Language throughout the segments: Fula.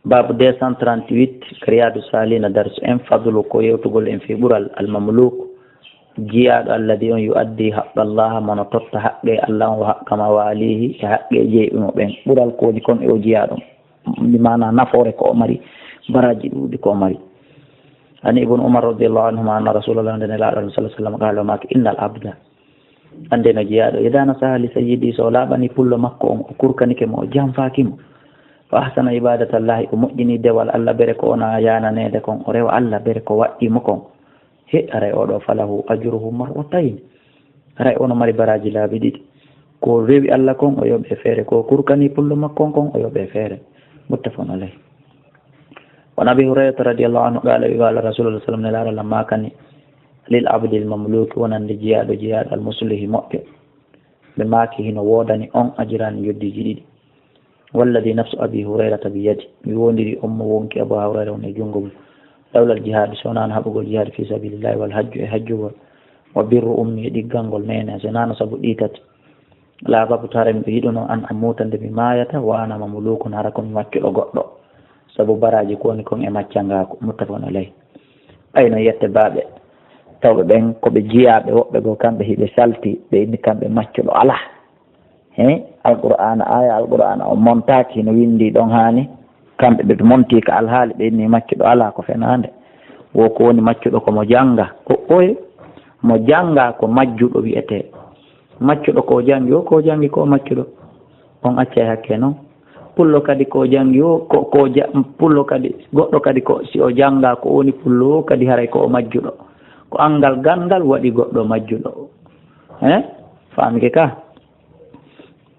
باب 238 رياض الصالحين درس ان فضل كو يوتغول ان في برال المملوك جياد الذي يؤدي حق الله من تط حق الله وحق ما واليه حق جيبو بن برال كو دي كون او جيادو بمعنى نفوري كو ماري براجي دي كو ماري ان ابن عمر رضي الله عنهما ان رسول الله صلى الله عليه وسلم قال ما ان العبد عندنا جيادو اذا نصح لسيدي سولا بني كل مكو كوركني كمو جام فاكيمو فأحسن عبادة الله ومؤمني دوال الله بركو أنا يانا نيدكم أريو الله بركو وقتي مكم هي أريو أدو فله أجره مرتين أريو أنا مري براجي لا بديد كو ريبي الله كون أيو بفير كو كوركني كل مكون كون أيو بفير متفق عليه. ونبي هريرة رضي الله عنه قال رسول الله صلى الله عليه وسلم لما كان للعبد المملوك ونن جياد المصلح مؤمن بماكي هنا وودني أن أجران يدي جديد والذي نفس أبي هريرة بيدي يوندري وونك أبو هريرة ونجونغم لولا الجهاد سنان هبغ الجهاد في سبيل الله والحج وبر أمي ديغانغول نينا سنان سبو ديتات لا باب تارم بيدونو أن أموت بماية وأنا مملوك هركم مكيلو غدو سبو براجي كوني كون ماتيانغاكو متفقون عليه أين يتبابه tawɓe ɓen koɓe jiyaɓe woɓɓe goo kamɓe hiɓe salti ɓe inni kamɓe maccuɗo ala alqur'ana aya alqur'ana o montaki no windi ɗon hani kamɓe ɓe monti ka alhaali ɓe inni maccuɗo ala ko fenande wo ko woni maccuɗo komo janga oye mo janga ko majjuɗo wiyete maccuɗo ko jangi o ko jangi ko maccuɗo on acca hakke noon pullo kadi ko jangi o pullo kadi goɗɗo kadi ko si o janga ko woni pullo kadi haray ko o majjuɗo ko angal gandal waɗi goɗɗo majjuɗo famike ka.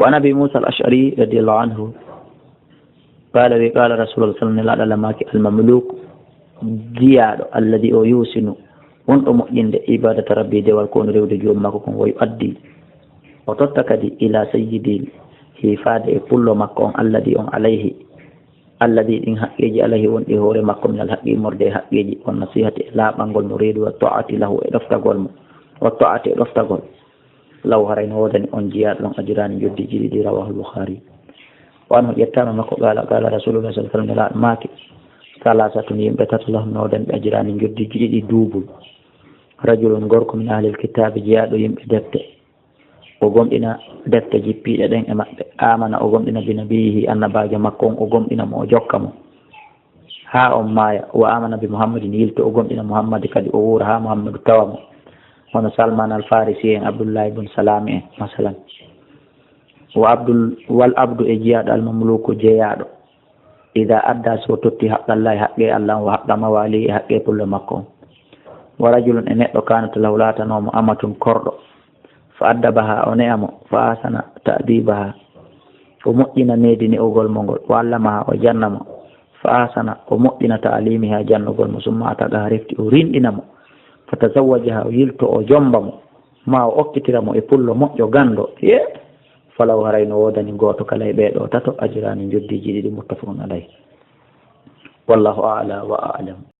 وعن ابي موسى الاشعري رضي الله عنه قال رسول الله صلى الله عليه وسلم المملوك جياد الذي يوسن وندو مؤيند عبادة ربي دي والكون ريود جوم ماكو ويؤدي وتتكدي الى سيدي حفاظ كل مكون الذي عليه الذي ان حقيجي عليه وندي هوري ماكو من الحق مرده حقيجي والنصيحه لا بانغول مريد والطاعه له ادفتغول والطاعه ادفتغول law harayno wodani on jiyaɗo ɗon ajirani joddi jiɗiɗi rawahu Bukhari. wano ƴettama makko qala rasulullah sallallahu alaihi wasallam maaki salasatun yimɓe tato lahum no wodani ɓe ajirani joddi jiɗiɗi duubul rajulun gorko min ahlil kitabe jeyaɗo yimɓe defte o gomɗina defte jippiɗe ɗen e maɓɓe amana o gomɗina bi nabiyihi annabajo makko on o gomɗina mo o jokka mo ha on maaya wa amana bi muhammadin yilto o gomɗina muhammad kadi o wuura ha muhammadu tawa mo hono Salman al-Farisi en Abdullah ibn Salam en masalan wal abdu e jiyaɗo al-mamluku jeyaɗo ida adda so totti haqqallahi haqqe Allah wa haqqa mawali e haqqe pulle makko wa rajulun e neɗɗo kanata law latanomo amatun korɗo fa addabaha o ne'amo fa asana ta'dibaha o moƴƴina nedini ogol mo ngol o allamaha o jannamo fa asana o moƴƴina ta'limiha jannugol mo summa ataga refti o rinɗinamo fatazawwajaha o yilto o jomba mo ma o okkitira mo e pullo moƴƴo gando falaw harayno wodani goto kala e ɓeɗo tato ajirani joddiji ɗiɗi muttafaqun alayh wallahu a'la wa a'lam.